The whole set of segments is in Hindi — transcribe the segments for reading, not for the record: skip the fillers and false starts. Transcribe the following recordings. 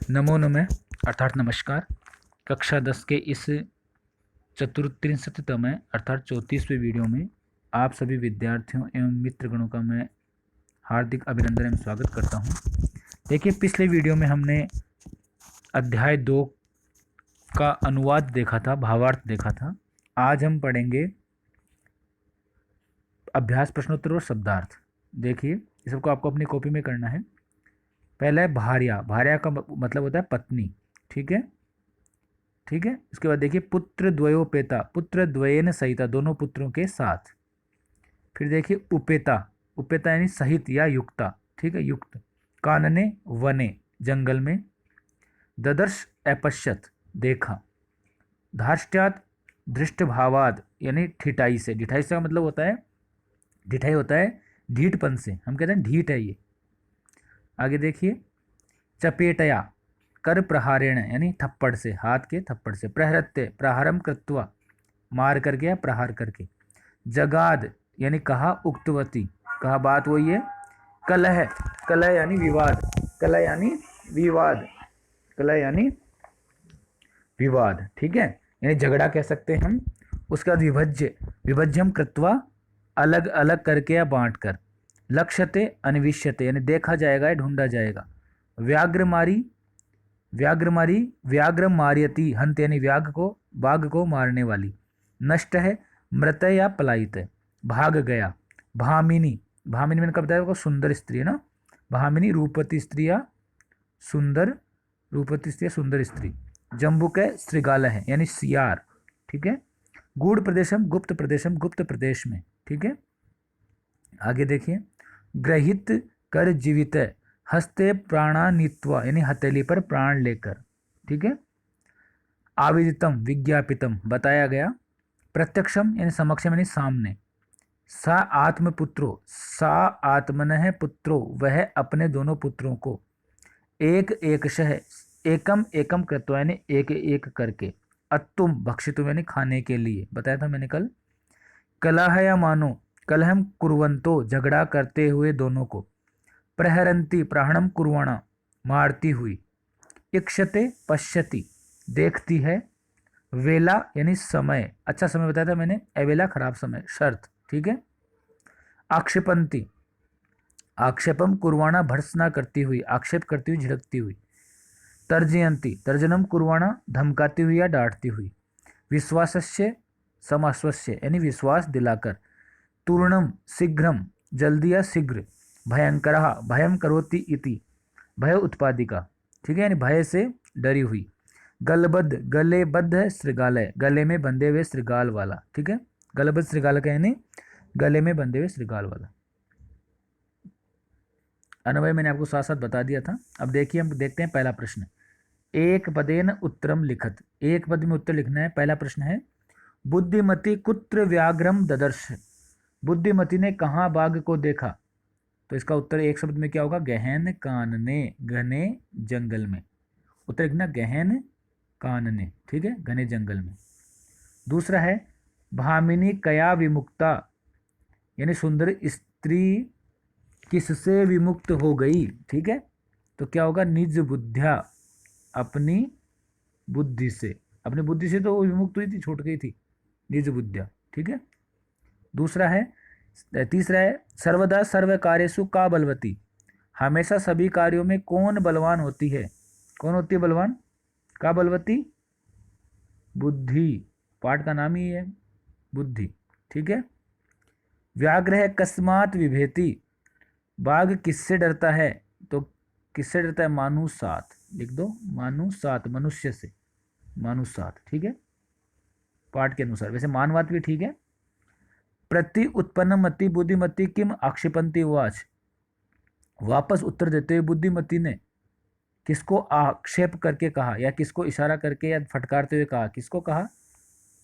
नमो नमः अर्थात नमस्कार। कक्षा 10 के इस चतुर्त्रिंशतम अर्थात 34वें वीडियो में आप सभी विद्यार्थियों एवं मित्रगणों का मैं हार्दिक अभिनंदन एवं स्वागत करता हूं। देखिए, पिछले वीडियो में हमने अध्याय 2 का अनुवाद देखा था, भावार्थ देखा था। आज हम पढ़ेंगे अभ्यास प्रश्नोत्तर और शब्दार्थ। देखिए, इस सबको आपको अपनी कॉपी में करना है। पहला है भार्या। भार्या का मतलब होता है पत्नी। ठीक है, ठीक है। इसके बाद देखिए पुत्र द्वयोपेता, पुत्र द्वयेन सहिता, दोनों पुत्रों के साथ। फिर देखिए उपेता, उपेता यानी सहित या युक्ता। ठीक है, युक्त। कानने वने, जंगल में। ददर्श अपश्यत, देखा। धार्ष्ट्यात दृष्टभावाद यानी ठिठाई से। ठिठाई से का मतलब होता है, ठिठाई होता है ढीठपन से, हम कहते हैं ढीठ है ये। आगे देखिए चपेटया, कर प्रहारेण यानी थप्पड़ से, हाथ के थप्पड़ से। प्रहरत्य, प्रहारम कृत्वा, मार करके या प्रहार करके। जगाद यानी कहा, उक्तवती, कहा, बात वही है। कलह, कलह यानी विवाद, कलह यानी विवाद, कलह यानी विवाद। ठीक है, यानी झगड़ा कह सकते हैं हम। उसके बाद विभज्य, विभज्यम कृत्वा, अलग अलग करके या बांट कर। लक्ष्यते अन्विष्यते यानी देखा जाएगा या ढूंढा जाएगा। व्याघ्रमारी, व्याघ्रमारी, व्याघ्र मार्यति, हंत यानी व्याघ को, बाघ को मारने वाली। नष्ट है, मृत या पलायित है, भाग गया। भामिनी, भामिनी मैंने कब बताया वो सुंदर स्त्री है ना। भामिनी रूपवती स्त्री या सुंदर, रूपवती स्त्री या सुंदर स्त्री। जम्बुक है, श्रृगाल है यानी सियार। ठीक है। गूढ़ प्रदेशम, गुप्त प्रदेशम, गुप्त प्रदेश में। ठीक है। आगे देखिए ग्रहित कर जीवित, हस्ते प्राणानित्वा यानी हथेली पर प्राण लेकर। ठीक है। आवेदितम, विज्ञापितम, बताया गया। प्रत्यक्षम यानी समक्षम यानी सामने। सा आत्मपुत्रो, सा आत्मनः पुत्रो, वह अपने दोनों पुत्रों को। एक एकशः, एकम एकम कृत्वा यानी एक एक करके। अत्तुम, भक्षितुम यानी खाने के लिए, बताया था मैंने कल। कलह या मानो, कलहम कुर्वंतो, झगड़ा करते हुए दोनों को। प्रहरंती, प्रहणम कुर्वाणा, मारती हुई। इक्षते, पश्यति, देखती है। वेला यानी समय, अच्छा समय बताया था मैंने। अवेला खराब समय, शर्त। ठीक है। आक्षेपंती, आक्षेपम कुर्वाणा, भर्त्सना करती हुई, आक्षेप करती हुई, झिड़कती हुई। तर्जयंती, तर्जनम कुर्वाणा, धमकाती हुई या डांटती हुई। विश्वासस्य, समाश्वस्य यानी विश्वास दिलाकर। तूर्णम, शीघ्रम, जल्दी या शीघ्र। भयंकरः, भयम करोति इति, भय उत्पादिका। ठीक है, यानी भय से डरी हुई। गलबद्ध, गले बद्ध है श्रृगालय, गले में बंधे हुए श्रृगाल वाला। ठीक है, गलबद्ध श्रृगाल का यानी गले में बंधे हुए श्रृगाल वाला। अनुभव मैंने आपको साथ साथ बता दिया था। अब देखिए, हम देखते हैं पहला प्रश्न। एक पदेन उत्तरम लिखत, एक पद में उत्तर लिखना है। पहला प्रश्न है बुद्धिमती कुत्र व्याघ्रम ददर्श, बुद्धिमती ने कहाँ बाघ को देखा। तो इसका उत्तर एक शब्द में क्या होगा, गहन कानने, घने जंगल में। उत्तर लिखना गहन कानने। ठीक है, घने जंगल में। दूसरा है भामिनी कया विमुक्ता, यानी सुंदर स्त्री किससे विमुक्त हो गई। ठीक है, तो क्या होगा, निज बुद्धिया, अपनी बुद्धि से, अपनी बुद्धि से तो वो विमुक्त हुई थी, छूट गई थी, निज बुद्धिया। ठीक है। दूसरा है, तीसरा है सर्वदा सर्व कार्यसु का बलवती, हमेशा सभी कार्यों में कौन बलवान होती है। कौन होती है बलवान, का बलवती, बुद्धि, पाठ का नाम ही है बुद्धि। ठीक है। व्याघ्र है कस्मात विभेति, बाघ किससे डरता है। तो किससे डरता है, मानुषात, लिख दो मानुषात, मनुष्य से, मानुषात। ठीक है, पाठ के अनुसार। वैसे मानवात भी ठीक है। प्रति उत्पन्न मति बुद्धिमती किम आक्षेपंती वाच, वापस उत्तर देते हुए बुद्धिमती ने किसको आक्षेप करके कहा, या किसको इशारा करके या फटकारते हुए कहा। किसको कहा,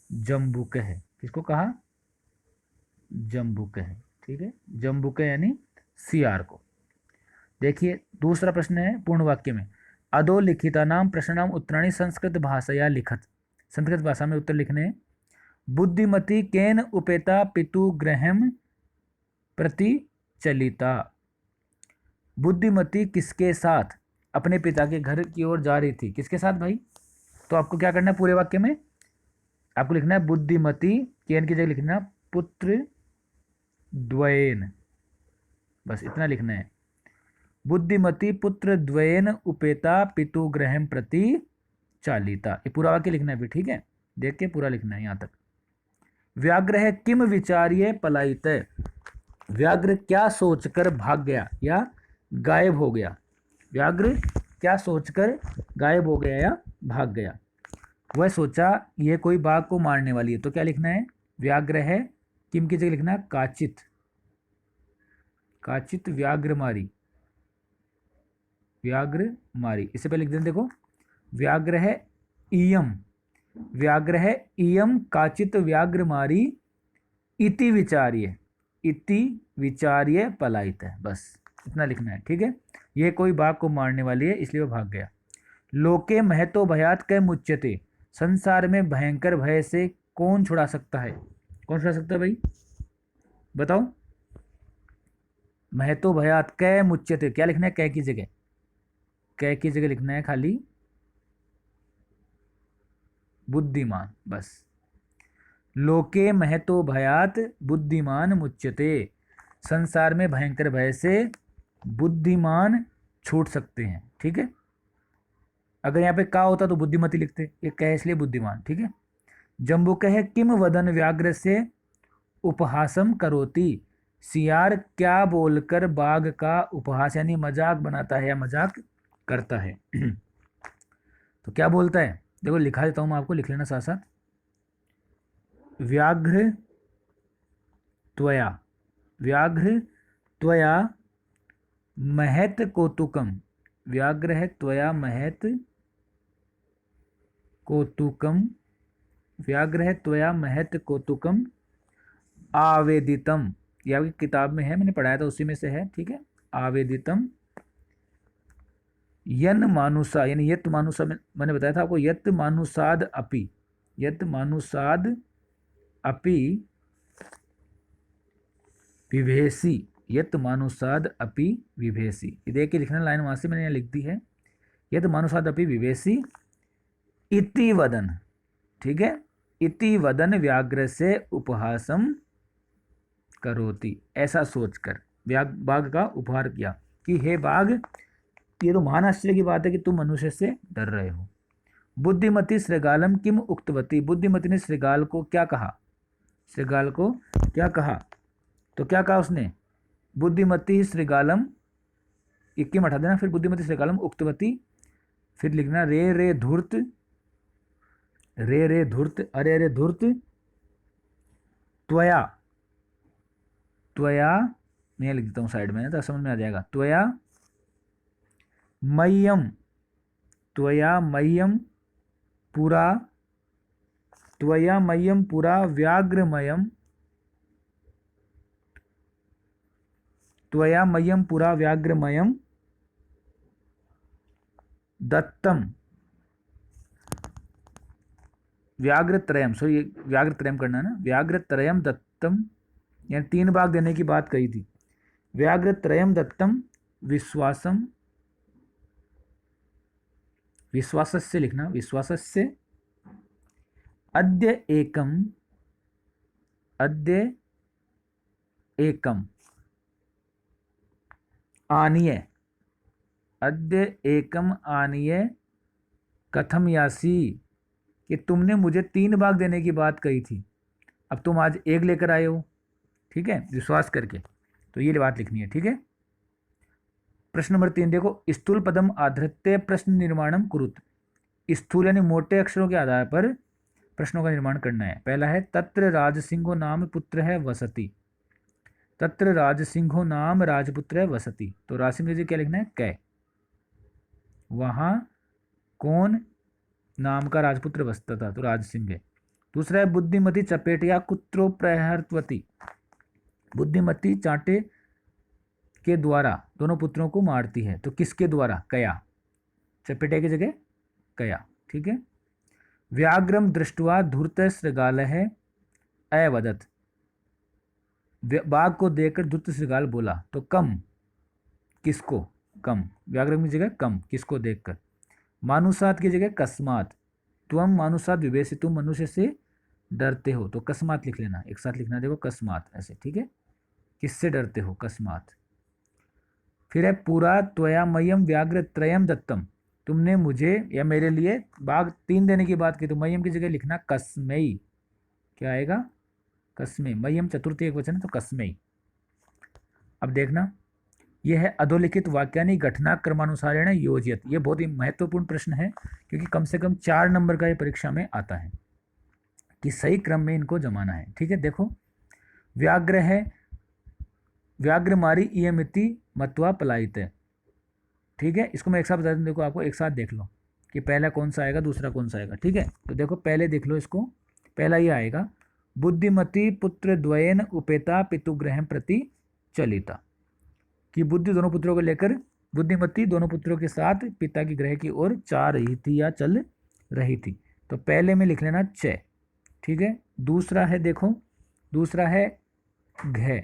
जम्बुक है। किसको कहा, जम्बुक है। ठीक है, जम्बुक यानी सियार को। देखिए दूसरा प्रश्न है पूर्ण वाक्य में। अधोलिखिता नाम प्रश्नाम उत्तराणी संस्कृत भाषाया लिखत, संस्कृत भाषा में उत्तर लिखने हैं। बुद्धिमती केन उपेता पितु गृहम प्रति चलिता, बुद्धिमती किसके साथ अपने पिता के घर की ओर जा रही थी, किसके साथ भाई? तो आपको क्या करना है पूरे वाक्य में, आपको लिखना है बुद्धिमती, केन की जगह लिखना पुत्र द्वयेन, बस इतना लिखना है। बुद्धिमती पुत्र द्वयेन उपेता पितुगृहं प्रति चालिता, ये पूरा वाक्य लिखना है फिर, ठीक है? देख के पूरा लिखना है यहाँ तक। व्याघ्र है किम विचार्य पलायित, व्याघ्र क्या सोचकर भाग गया या गायब हो गया, व्याघ्र क्या सोचकर गायब हो गया या भाग गया? वह सोचा ये कोई बाघ को मारने वाली है, तो क्या लिखना है? व्याघ्र है किम की जगह लिखना है काचित, काचित व्याघ्र मारी, व्याघ्र मारी। इससे पहले लिख दें, देखो व्याघ्र है इयम, व्याघ्र है इयम काचित व्याघ्र मारी इति विचार्य, इति विचार्य पलायित है, बस इतना लिखना है, ठीक है? ये कोई बाघ को मारने वाली है इसलिए वो भाग गया। लोके महतो भयात कै मुच्यते, संसार में भयंकर भय से कौन छुड़ा सकता है? कौन छुड़ा सकता है भाई, बताओ? महतो भयात कै मुच्यते, क्या लिखना है? कै की जगह, कै की जगह लिखना है खाली बुद्धिमान, बस। लोके महतो भयात बुद्धिमान मुच्यते, संसार में भयंकर भय से बुद्धिमान छूट सकते हैं, ठीक है? अगर यहाँ पे का होता तो बुद्धिमती लिखते, ये कह इसलिए बुद्धिमान, ठीक है? जम्बू कहे किम वदन व्याघ्र से उपहासम करोति, सियार क्या बोलकर बाघ का उपहास यानी मजाक बनाता है या मजाक करता है? तो क्या बोलता है, देखो लिखा देता हूं मैं आपको, लिख लेना साथ साथ। व्याघ्र त्वया, व्याघ्र त्वया महत कौतुकम, व्याघ्र है त्वया महत कौतुकम, व्याघ्र है त्वया महत कौतुकम आवेदितम, ये आपकी किताब में है, मैंने पढ़ाया था उसी में से है, ठीक है? आवेदितम यन मानुषा, यानी यत मानुषा में मैंने बताया था आपको, यत मानुषाद अपि, यत मानुषाद अपि विभेसी, यत मानुषाद अपि विभेसी, ये देख के लिखना, लाइन वहां से मैंने यहाँ लिख दी है, यत मानुषाद अपि विभेसी इति वदन, ठीक है? इति वदन व्याघ्र से उपहासम करोति, ऐसा सोचकर बाघ का उपहार किया कि हे बाघ, ये तो महान आश्चर्य की बात है कि तुम मनुष्य से डर रहे हो। बुद्धिमती श्रृगालम किम उक्तवती, बुद्धिमती ने श्रृगाल को क्या कहा, श्रृगाल को क्या कहा? तो क्या कहा उसने? बुद्धिमती श्रृगालम, किम हटा देना, फिर बुद्धिमती श्रृगालम उक्तवती, फिर लिखना रे रे धूर्त, रे रे धूर्त, अरे अरे धूर्त, त्वया, त्वया मैं लिख देता हूँ साइड में तो समझ में आ जाएगा, त्वया मह्यम, त्वया मह्यम पुरा, त्वया मह्यम पुरा व्याघ्रमयम, त्वया मह्यम पुरा व्याघ्रमयम दत्तम व्याघ्रत्रयम, सो ये व्याघ्रत्रयम करना है ना, व्याघ्रत्रयम दत्तम, यानी 3 बाघ देने की बात कही थी। व्याघ्रत्रयम दत्तम विश्वासम, विश्वासस्य लिखना, विश्वासस्य अद्य एकम, अद्य एकम आनीय, अद्य एकम आनीय कथम यासी, कि तुमने मुझे 3 बाघ देने की बात कही थी, अब तुम आज 1 लेकर आए हो, ठीक है? विश्वास करके, तो ये बात लिखनी है, ठीक है? प्रश्न नंबर 3 देखो, स्थूल पदम आधृत्य प्रश्न निर्माणम कुरुत, स्थूल यानी मोटे अक्षरों के आधार पर प्रश्नों का निर्माण करना है। पहला है तत्र राजसिंहो नाम पुत्र है वसति, तत्र राजसिंहो नाम राजपुत्र है वसति, तो राजसिंह जी क्या लिखना है? कै, वहां कौन नाम का राजपुत्र बसता था, तो राजसिंह है। दूसरा है बुद्धिमती चपेटिया कुत्रो प्रहर्तवती, बुद्धिमती चांटे के द्वारा दोनों पुत्रों को मारती है, तो किसके द्वारा? कया, चपेटिया की जगह कया, ठीक है? व्याघ्रम दृष्टवा धूर्त श्रृगाल है अवदत, बाघ को देखकर धूर्त श्रृगाल बोला, तो कम किसको? कम, व्याघ्रम की जगह कम, किसको देखकर। मानुषात की जगह कस्मात, त्वम मानुषात विवेशित, तुम मनुष्य से डरते हो, तो कस्मात लिख लेना, एक साथ लिखना, देखो कस्मात ऐसे, ठीक है, किससे डरते हो, कस्मात। फिर है पुरा त्वयामयम व्याघ्र त्रयम दत्तम, तुमने मुझे या मेरे लिए बाघ 3 देने की बात की, तो मयम की जगह लिखना कस्मई, क्या आएगा, कस्मे, मयम चतुर्थी एक वचन है तो कस्मई। अब देखना, यह है अधोलिखित वाक्यानि घटना क्रमानुसारेण योजयत, ये बहुत ही महत्वपूर्ण प्रश्न है क्योंकि कम से कम 4 नंबर का ये परीक्षा में आता है कि सही क्रम में इनको जमाना है, ठीक है। देखो व्याघ्र है, व्याघ्र मारी इयमिति मत्वा पलायित है, ठीक है, इसको मैं एक साथ बता दूं, देखो आपको एक साथ देख लो कि पहला कौन सा आएगा दूसरा कौन सा आएगा, ठीक है। तो देखो पहले देख लो इसको, पहला ये आएगा, बुद्धिमती पुत्र द्वयन उपेता पितुग्रह प्रति चलिता, कि बुद्धि दोनों पुत्रों को लेकर, बुद्धिमती दोनों पुत्रों के साथ पिता की गृह की ओर जा रही थी या चल रही थी, तो पहले में लिख लेना च, ठीक है। दूसरा है, देखो दूसरा है घ,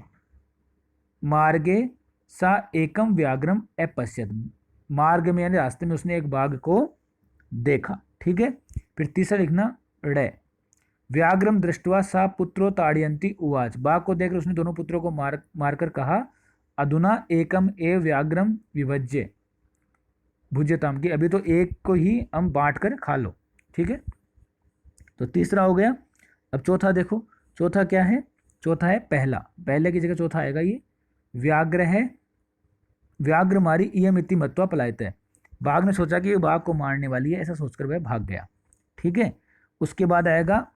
मार्गे सा एकम व्याघ्रम अपश्यत, मार्ग में यानी रास्ते में उसने एक बाघ को देखा, ठीक है। फिर तीसरा लिखना ड़, व्याघ्रम दृष्टवा सा पुत्रो ताड़यंती उवाच, बाघ को देखकर उसने दोनों पुत्रों को मारकर कहा, अधुना एकम एव व्याघ्रम विभज्य भुज्यताम, की अभी तो एक को ही हम बांट कर खा लो, ठीक है। तो तीसरा हो गया। अब चौथा देखो, चौथा क्या है, चौथा है पहला, पहले की जगह चौथा आएगा ये, व्याघ्र है, व्याघ्र मारी इयमिति मत्वा पलायित है, बाघ ने सोचा कि ये बाघ को मारने वाली है, ऐसा सोचकर वह भाग गया, ठीक है। उसके बाद आएगा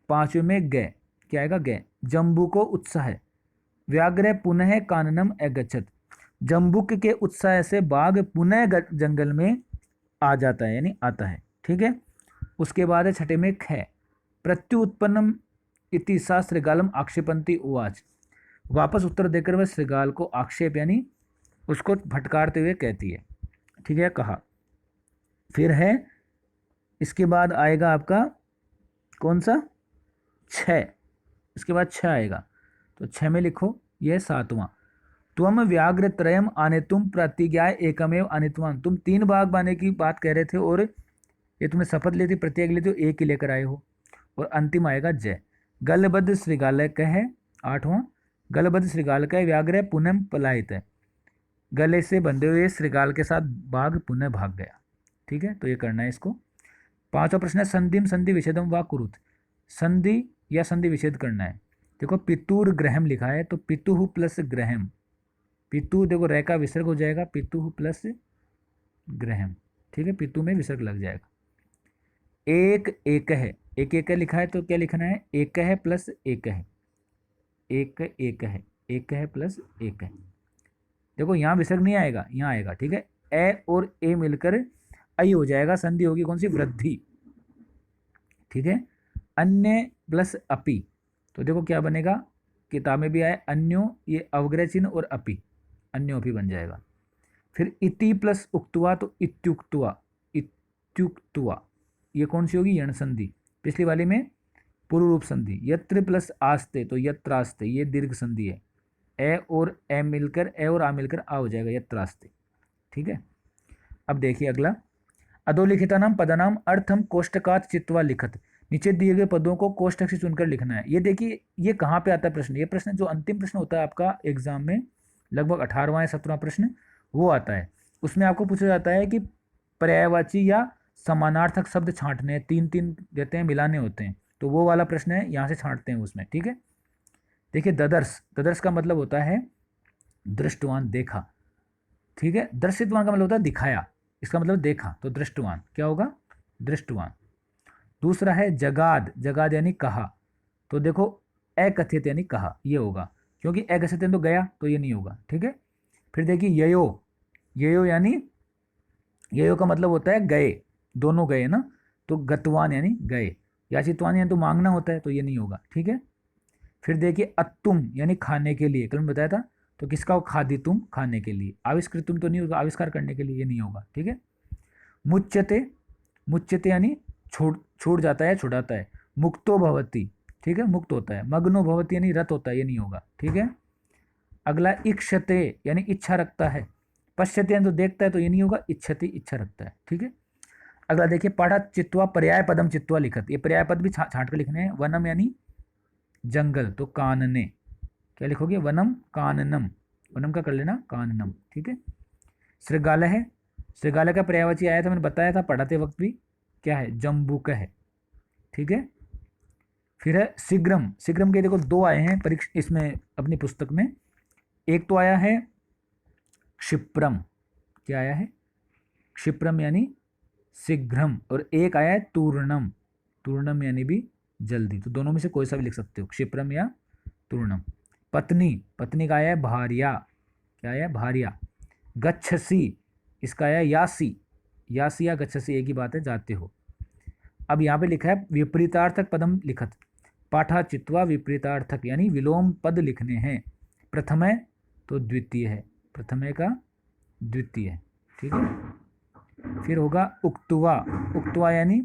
पांचवें में ग, क्या आएगा ग, जम्बू को उत्साह, व्याघ्र पुनः काननम अगच्छत, जम्बुक के उत्साह से बाघ पुनः जंगल में आ जाता है यानी आता है, ठीक है। उसके बाद है छठे में ख, प्रत्युत्पन्नम इति सा श्रृगालम आक्षेपंती उवाच, वापस उत्तर देकर वह श्रृगाल को आक्षेप यानी उसको फटकारते हुए कहती है, ठीक है, कहा। फिर है इसके बाद आएगा आपका कौन सा, छ, इसके बाद छ आएगा, तो छ में लिखो यह सातवां, त्वम व्याघ्र त्रयम आनेतुम प्रतिज्ञा एकमेव अनित्वान, तुम 3 बाघ बाने की बात कह रहे थे और ये तुमने शपथ ली थी, प्रतिज्ञा ली थी, तो एक ही लेकर आए हो। और अंतिम आएगा जय, गलबद्ध श्रृगालय है 8वां, गलबद्ध श्रृगाल का व्याघ्र पुनः पलायित है, गले से बंधे हुए श्रृगाल के साथ बाघ पुनः भाग गया, ठीक है। तो ये करना है इसको। 5वां प्रश्न है संधिम संधि विच्छेदम व कुरुत, संधि या संधि विच्छेद करना है। देखो पितुर ग्रहम लिखा है, तो पितुहु प्लस ग्रहम, पितु देखो रे का विसर्ग हो जाएगा, पितुहु प्लस ग्रहम, ठीक है, पितु में विसर्ग लग जाएगा। एक एक है, एक एक लिखा है, तो क्या लिखना है, एक है प्लस एक है, एक एक है, एक है प्लस एक है, देखो यहाँ विसर्ग नहीं आएगा, यहाँ आएगा, ठीक है। ए और ए मिलकर आई हो जाएगा, संधि होगी कौन सी, वृद्धि, ठीक है। अन्य प्लस अपि, तो देखो क्या बनेगा, किताब में भी आए अन्यो, ये अवग्रह चिन्ह और अपि, अन्यो अपि बन जाएगा। फिर इति प्लस उक्तवा, तो इत्युक्तवा, इत्युक्तवा ये कौन सी होगी, यण संधि, पिछली वाली में पूर्व रूप संधि। यत्र प्लस आस्ते, तो यत्रास्ते ये दीर्घ संधि है, ए और ए मिलकर, ए और आ मिलकर आ हो जाएगा यत्रास्ते, ठीक है। अब देखिए अगला, अधोलिखिता नाम पदानाम अर्थम कोष्टकात चित्वा लिखत, नीचे दिए गए पदों को कोष्टक से चुनकर लिखना है। ये देखिए ये कहाँ पे आता है प्रश्न, ये प्रश्न जो अंतिम प्रश्न होता है आपका एग्जाम में, लगभग 18वां या 17वां प्रश्न वो आता है, उसमें आपको पूछा जाता है कि पर्यायवाची या समानार्थक शब्द छांटने हैं, 3 देते हैं, मिलाने होते हैं, तो वो वाला प्रश्न है, यहाँ से छांटते हैं उसमें, ठीक है। देखिए ददर्श, ददर्श का मतलब होता है दृष्टवान, देखा, ठीक है। दर्शितवान का मतलब होता है दिखाया, इसका मतलब देखा, तो दृष्टवान क्या होगा, दृष्टवान। दूसरा है जगाद, जगाद यानी कहा, तो देखो अकथित यानी कहा, ये होगा, क्योंकि अकथित तो गया, तो ये नहीं होगा, ठीक है। फिर देखिए ययो, ययो यानी, ययो का मतलब होता है गए, दोनों गए ना, तो गतवान यानी गए, याचितवान यानी तो मांगना होता है, तो ये नहीं होगा, ठीक है। फिर देखिए अत्तुम यानी खाने के लिए, कल मैं बताया था, तो किसका हो, खादी तुम, खाने के लिए, आविष्कृतुम तो नहीं होगा, आविष्कार करने के लिए, ये नहीं होगा, ठीक है। मुच्यते, मुच्यते यानी छोड़ जाता है, छुड़ाता है, मुक्तो भवती, ठीक है, मुक्त होता है, मग्नो भवती यानी रत होता है, ये नहीं होगा, ठीक है। अगला इक्षते यानी इच्छा रखता है, पश्यति यानी तो देखता है, तो ये नहीं होगा, इच्छति इच्छा रखता है, ठीक है। अगला देखिए, पढ़ा चित्वा पर्याय पदम चित्वा लिखत, ये पर्याय पद भी छांट कर लिखने हैं। वनम यानी जंगल, तो कानने, क्या लिखोगे, वनम काननम, वनम का कर लेना काननम, ठीक है। श्रृगालय है, श्रृगालय का पर्यायवाची आया था, मैंने बताया था पढ़ाते वक्त भी, क्या है, जम्बूक है, ठीक है। फिर है शीघ्रम, शीघ्रम के देखो दो आए हैं परीक्षा इसमें अपनी पुस्तक में, एक तो आया है क्षिप्रम, क्या आया है, क्षिप्रम यानी शीघ्रम, और एक आया है तूर्णम, तूर्णम यानी भी जल्दी, तो दोनों में से कोई सा भी लिख सकते हो, क्षिप्रम या तूर्णम। पत्नी, पत्नी का आया है भार्या, क्या आया है, भार्या। गच्छसी, इसका आया है यासी, यासी या गच्छसी एक ही बात है, जाते हो। अब यहाँ पे लिखा है विपरीतार्थक पदम लिखत, पाठा चित्वा विपरीतार्थक यानी विलोम पद लिखने हैं। प्रथमय तो द्वितीय है, प्रथमय का द्वितीय है, ठीक है। फिर होगा उक्तवा, उक्तवा यानी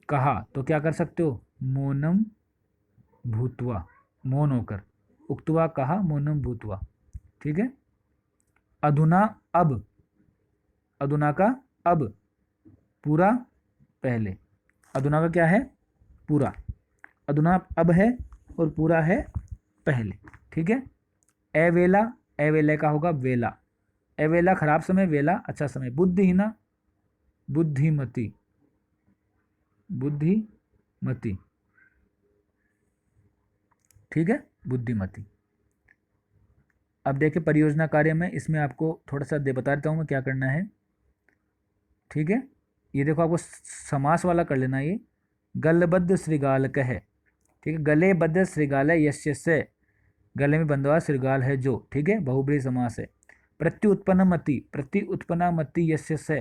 कहा, तो क्या कर सकते हो, मौनम भूतवा, मौन होकर, उक्तवा कहा, मौनम भूतवा, ठीक है। अधुना अब, अधुना का अब, पूरा पहले, अधुना का क्या है, पूरा, अधुना अब है और पूरा है पहले, ठीक है। अवेला, अवेला का होगा वेला, अवेला खराब समय, वेला अच्छा समय। बुद्धिहीना, बुद्धिमती, बुद्धिमती, ठीक है, बुद्धिमती। अब देखिए परियोजना कार्य में, इसमें आपको थोड़ा सा बता देता हूँ मैं क्या करना है, ठीक है। ये देखो आपको समास वाला कर लेना, ये गलबद्ध श्रृगालक है, ठीक है। गले बद्ध श्रृगालय यस्य से, गले में बंधा हुआ श्रृगाल है जो, ठीक है, बहुब्रीहि समास है। प्रत्युत्पन्नमति, प्रत्युत्पन्नमति यस्य से,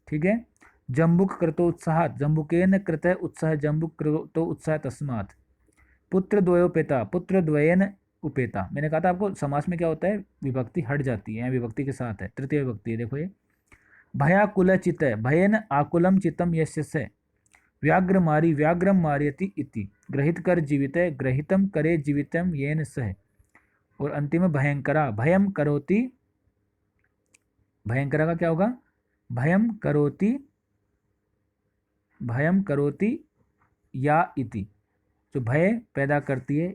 ठीक है। जम्बुक कृतो उत्साह, जम्बुकेन कृत उत्साह, जम्बुक कृतो उत्साह तस्मात्। पुत्र द्वयोपेता, पुत्र द्वयेन उपेता, मैंने कहा था आपको समास में क्या होता है, विभक्ति हट जाती है, विभक्ति के साथ है, तृतीय विभक्ति है, देखो ये। भयाकुल चित, भयेन आकुलम चितम यस्य से। व्याघ्र मारी, व्याघ्रम मार्यति इति। ग्रहित कर जीवित, ग्रहितम करे जीवितम येन सह। और अंतिम में भयंकरा, भयम करोति, भयंकरा का क्या होगा, भयम करोति, भयम करोति या इति, जो भय पैदा करती है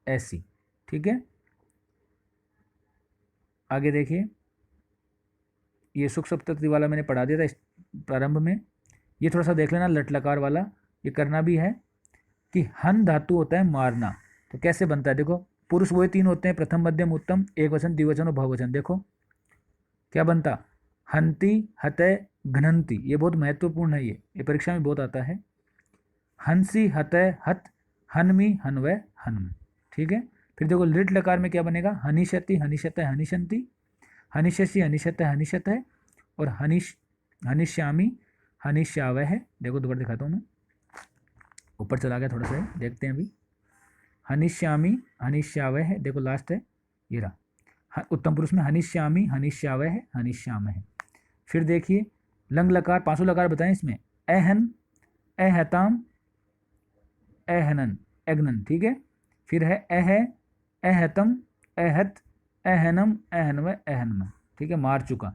ऐसी, ठीक है। आगे देखिए, ये सुख सप्तति वाला मैंने पढ़ा दिया था इस प्रारंभ में, ये थोड़ा सा देख लेना, लट लकार वाला ये करना भी है कि हन धातु होता है मारना, तो कैसे बनता है, देखो पुरुष वही तीन होते हैं, प्रथम मध्यम उत्तम, एक वचन द्विवचन और बहुवचन, देखो क्या बनता, हंति हतय घ्नन्ति, ये बहुत महत्वपूर्ण है, ये परीक्षा में बहुत आता है। हंसी हतय हत, हनमी हनवय हनम, ठीक है। फिर देखो लिट लकार में क्या बनेगा, हनिशति हनिशतय हनिशंति, हनिशसि हनिशतय हनिशतय, और हनिश्यामी हनिश्यावय है। देखो दोबारा दिखाता हूँ मैं, ऊपर चला गया थोड़ा सा, देखते हैं अभी। हनिश्यामी हनिश्यावय है, देखो लास्ट है ये रहा, उत्तम पुरुष में हनिश्यामी हनिश्यावय है, हनिश्याम है। फिर देखिए लंग लकार, पांचों लकार बताएं इसमें, अहन, अहताम, अहनन, एग्नन, ठीक है। फिर है अह, अहतम, अहत, अहनम, अहनव, अहनम, ठीक है, मार चुका।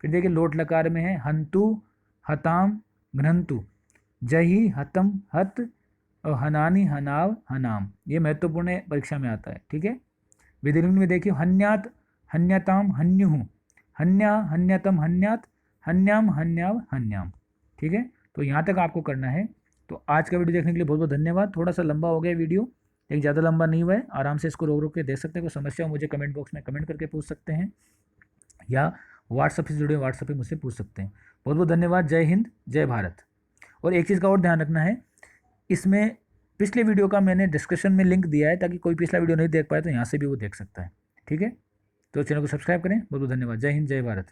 फिर देखिए लोट लकार में है हंतु, हताम, घ्नन्तु, जही, हतम, हत, और हनानी, हनाव, हनाम, ये महत्वपूर्ण है, परीक्षा में आता है, ठीक है। विधिलिंग में देखिए हन्यात, हन्यताम, हन्युः, हन्या, हन्यतम, हन्यात, हन्याम, हन्याव, हन्याम, ठीक है। तो यहाँ तक आपको करना है। तो आज का वीडियो देखने के लिए बहुत बहुत धन्यवाद। थोड़ा सा लंबा हो गया वीडियो, लेकिन ज़्यादा लंबा नहीं हुआ है, आराम से इसको रोक रोक के देख सकते हैं। कोई समस्या हो मुझे कमेंट बॉक्स में कमेंट करके पूछ सकते हैं, या व्हाट्सअप से जुड़े व्हाट्सअप पे मुझसे पूछ सकते हैं। बहुत बहुत धन्यवाद। जय हिंद, जय भारत। और एक चीज़ का और ध्यान रखना है, इसमें पिछले वीडियो का मैंने डिस्क्रिप्शन में लिंक दिया है, ताकि कोई पिछला वीडियो नहीं देख पाए तो यहाँ से भी वो देख सकता है, ठीक है। तो चैनल को सब्सक्राइब करें। बहुत बहुत धन्यवाद। जय हिंद, जय भारत।